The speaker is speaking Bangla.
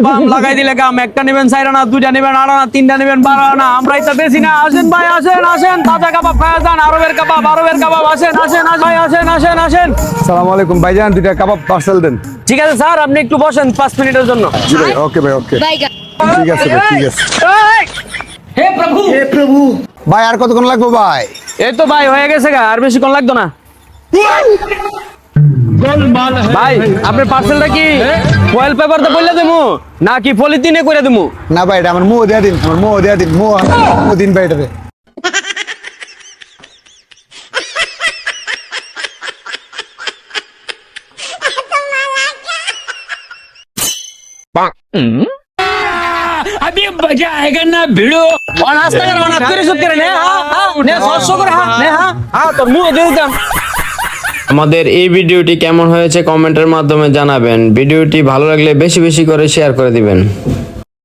বাম লাগাই দিলে কাম, একটা নেবেন 4 আনা, 2টা নেবেন 8 আনা, 3টা নেবেন 12 আনা, আমরা এটা বেশি না। আসেন ভাই, আসেন আসেন, তাজা কাবাব খাওয়া যান, আরবের কাবাব, আসেন আসেন ভাই, আসেন আসেন আসেন। আসসালামু আলাইকুম ভাইজান, 2টা কাবাব পার্সেল দেন। ঠিক আছে স্যার, আপনি একটু বসেন 5 মিনিটের জন্য। জি ভাই, ওকে ভাই, ওকে। ঠিক আছে ভাই, ঠিক আছে। হে প্রভু। ভাই আর কতক্ষণ লাগবে ভাই? এই তো ভাই হয়ে গেছে গা, আর বেশিক্ষণ লাগতো না। ভাই আপনার পার্সেলটা কি ফয়েল পেপারতে বললে দেবো নাকি পলিথিনে করে দেবো? না ভাই, এটা আমার মুহ দেয়া দিন, আমার মুহ দেয়া দিন, মুহ দিন ভাই এটাতে। अभी मजा आएगा ना भिड़ो। আমাদের এই ভিডিওটি কেমন হয়েছে কমেন্টের মাধ্যমে জানাবেন। ভিডিওটি ভালো লাগলে বেশি বেশি করে শেয়ার করে দিবেন।